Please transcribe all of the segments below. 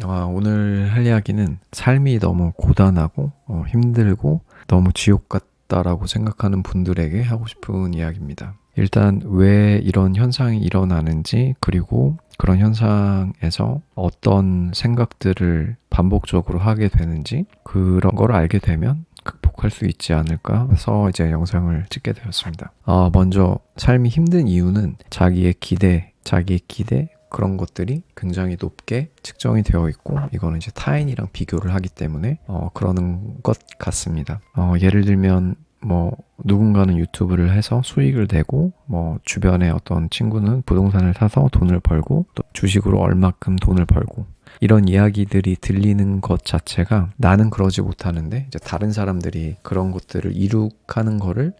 오늘 할 이야기는 삶이 너무 고단하고 힘들고 너무 지옥 같다라고 생각하는 분들에게 하고 싶은 이야기입니다. 일단 왜 이런 현상이 일어나는지, 그리고 그런 현상에서 어떤 생각들을 반복적으로 하게 되는지, 그런 걸 알게 되면 극복할 수 있지 않을까 해서 이제 영상을 찍게 되었습니다. 먼저 삶이 힘든 이유는 자기의 기대 그런 것들이 굉장히 높게 측정이 되어 있고, 이거는 이제 타인이랑 비교를 하기 때문에 그러는 것 같습니다. 예를 들면 누군가는 유튜브를 해서 수익을 내고, 주변에 어떤 친구는 부동산을 사서 돈을 벌고, 또 주식으로 얼마큼 돈을 벌고, 이런 이야기들이 들리는 것 자체가 나는 그러지 못하는데 이제 다른 사람들이 그런 것들을 이룩하는 거를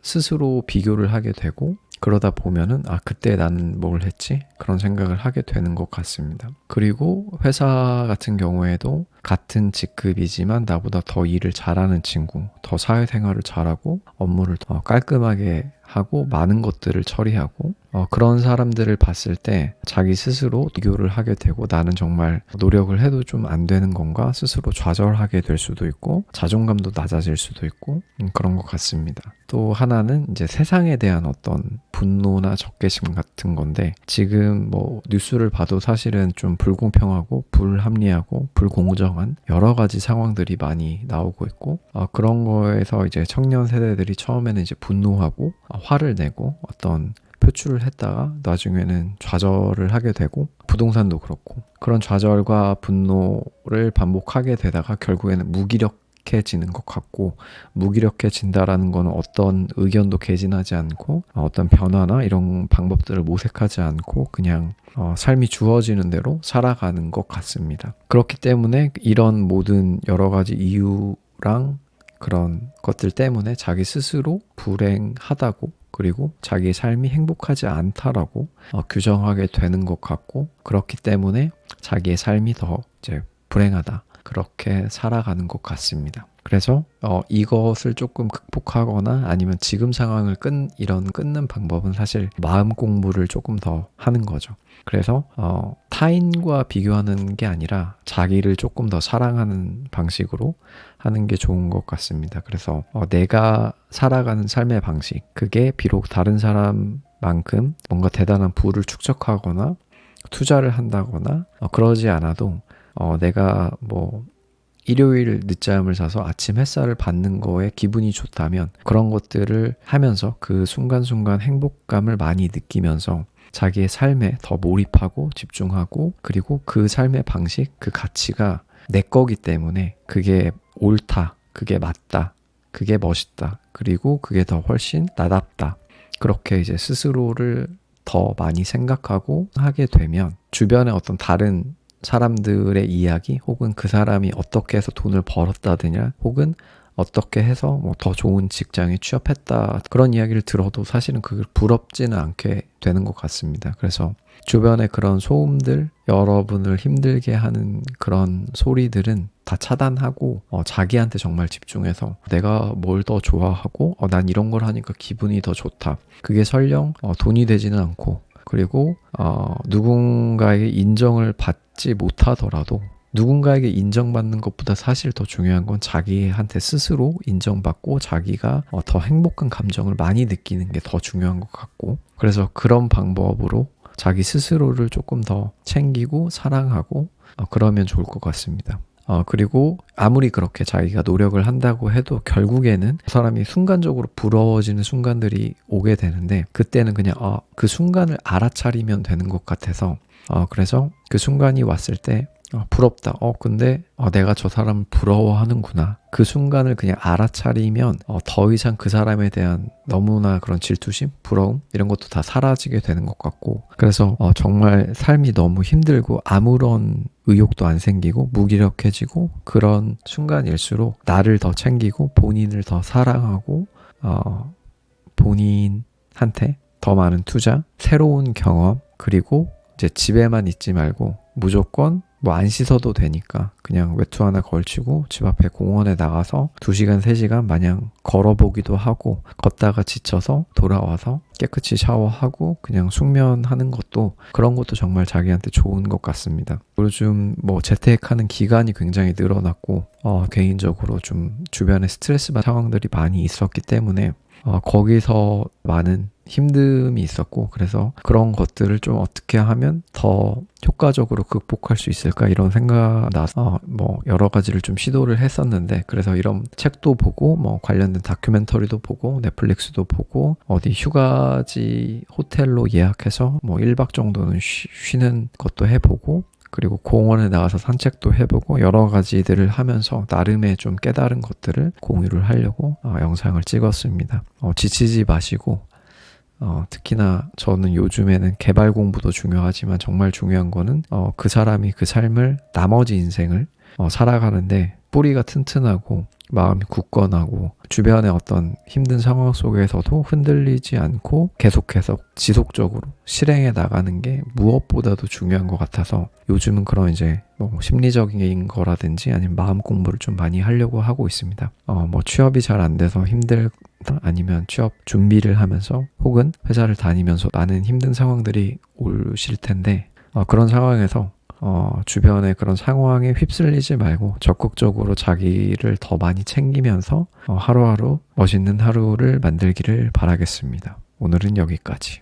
스스로 비교를 하게 되고, 그러다 보면은 그때 나는 뭘 했지? 그런 생각을 하게 되는 것 같습니다. 그리고 회사 같은 경우에도 같은 직급이지만 나보다 더 일을 잘하는 친구, 더 사회생활을 잘하고 업무를 더 깔끔하게 하고 많은 것들을 처리하고, 그런 사람들을 봤을 때 자기 스스로 비교를 하게 되고, 나는 정말 노력을 해도 좀 안 되는 건가 스스로 좌절하게 될 수도 있고, 자존감도 낮아질 수도 있고, 그런 것 같습니다. 또 하나는 이제 세상에 대한 어떤 분노나 적개심 같은 건데, 지금 뉴스를 봐도 사실은 좀 불공평하고 불합리하고 불공정한 여러 가지 상황들이 많이 나오고 있고, 그런 거에서 이제 청년 세대들이 처음에는 이제 분노하고 화를 내고 어떤 표출을 했다가 나중에는 좌절을 하게 되고, 부동산도 그렇고 그런 좌절과 분노를 반복하게 되다가 결국에는 무기력해지는 것 같고, 무기력해진다라는 거는 어떤 의견도 개진하지 않고 어떤 변화나 이런 방법들을 모색하지 않고 그냥 삶이 주어지는 대로 살아가는 것 같습니다. 그렇기 때문에 이런 모든 여러 가지 이유랑 그런 것들 때문에 자기 스스로 불행하다고, 그리고 자기의 삶이 행복하지 않다라고 규정하게 되는 것 같고, 그렇기 때문에 자기의 삶이 더 이제 불행하다, 그렇게 살아가는 것 같습니다. 그래서 이것을 조금 극복하거나 아니면 지금 상황을 끊는 방법은 사실 마음 공부를 조금 더 하는 거죠. 그래서 타인과 비교하는 게 아니라 자기를 조금 더 사랑하는 방식으로 하는 게 좋은 것 같습니다. 그래서 내가 살아가는 삶의 방식, 그게 비록 다른 사람만큼 뭔가 대단한 부를 축적하거나 투자를 한다거나 그러지 않아도, 내가 일요일 늦잠을 자서 아침 햇살을 받는 거에 기분이 좋다면 그런 것들을 하면서 그 순간순간 행복감을 많이 느끼면서 자기의 삶에 더 몰입하고 집중하고, 그리고 그 삶의 방식, 그 가치가 내 거기 때문에 그게 옳다, 그게 맞다, 그게 멋있다, 그리고 그게 더 훨씬 나답다, 그렇게 이제 스스로를 더 많이 생각하고 하게 되면 주변에 어떤 다른 사람들의 이야기, 혹은 그 사람이 어떻게 해서 돈을 벌었다느냐, 혹은 어떻게 해서 더 좋은 직장에 취업했다, 그런 이야기를 들어도 사실은 그걸 부럽지는 않게 되는 것 같습니다. 그래서 주변의 그런 소음들, 여러분을 힘들게 하는 그런 소리들은 다 차단하고 자기한테 정말 집중해서 내가 뭘 더 좋아하고, 난 이런 걸 하니까 기분이 더 좋다, 그게 설령 돈이 되지는 않고, 그리고 누군가에게 인정을 받지 못하더라도, 누군가에게 인정받는 것보다 사실 더 중요한 건 자기한테 스스로 인정받고 자기가 더 행복한 감정을 많이 느끼는 게 더 중요한 것 같고, 그래서 그런 방법으로 자기 스스로를 조금 더 챙기고 사랑하고 그러면 좋을 것 같습니다. 그리고 아무리 그렇게 자기가 노력을 한다고 해도 결국에는 사람이 순간적으로 부러워지는 순간들이 오게 되는데, 그때는 그냥 그 순간을 알아차리면 되는 것 같아서, 그래서 그 순간이 왔을 때 부럽다. 근데 내가 저 사람을 부러워하는구나. 그 순간을 그냥 알아차리면 더 이상 그 사람에 대한 너무나 그런 질투심, 부러움 이런 것도 다 사라지게 되는 것 같고, 그래서 정말 삶이 너무 힘들고 아무런 의욕도 안 생기고 무기력해지고 그런 순간일수록 나를 더 챙기고 본인을 더 사랑하고 본인한테 더 많은 투자, 새로운 경험, 그리고 이제 집에만 있지 말고 무조건 뭐 안 씻어도 되니까 그냥 외투 하나 걸치고 집 앞에 공원에 나가서 2시간, 3시간 마냥 걸어보기도 하고, 걷다가 지쳐서 돌아와서 깨끗이 샤워하고 그냥 숙면하는 것도, 그런 것도 정말 자기한테 좋은 것 같습니다. 요즘 뭐 재택하는 기간이 굉장히 늘어났고 개인적으로 좀 주변에 스트레스 받는 상황들이 많이 있었기 때문에 거기서 많은 힘듦이 있었고, 그래서 그런 것들을 좀 어떻게 하면 더 효과적으로 극복할 수 있을까 이런 생각 나서 뭐 여러 가지를 좀 시도를 했었는데, 그래서 이런 책도 보고 뭐 관련된 다큐멘터리도 보고 넷플릭스도 보고 어디 휴가지 호텔로 예약해서 뭐 1박 정도는 쉬는 것도 해보고, 그리고 공원에 나가서 산책도 해보고 여러 가지들을 하면서 나름의 좀 깨달은 것들을 공유를 하려고 영상을 찍었습니다. 지치지 마시고, 특히나 저는 요즘에는 개발 공부도 중요하지만 정말 중요한 거는 그 사람이 그 삶을, 나머지 인생을 살아가는데 뿌리가 튼튼하고 마음이 굳건하고 주변의 어떤 힘든 상황 속에서도 흔들리지 않고 계속해서 지속적으로 실행해 나가는 게 무엇보다도 중요한 것 같아서, 요즘은 그런 이제 뭐 심리적인 거라든지 아니면 마음 공부를 좀 많이 하려고 하고 있습니다. 뭐 취업이 잘 안 돼서 힘들다, 아니면 취업 준비를 하면서 혹은 회사를 다니면서 많은 힘든 상황들이 오실 텐데, 그런 상황에서 주변의 그런 상황에 휩쓸리지 말고 적극적으로 자기를 더 많이 챙기면서 하루하루 멋있는 하루를 만들기를 바라겠습니다. 오늘은 여기까지.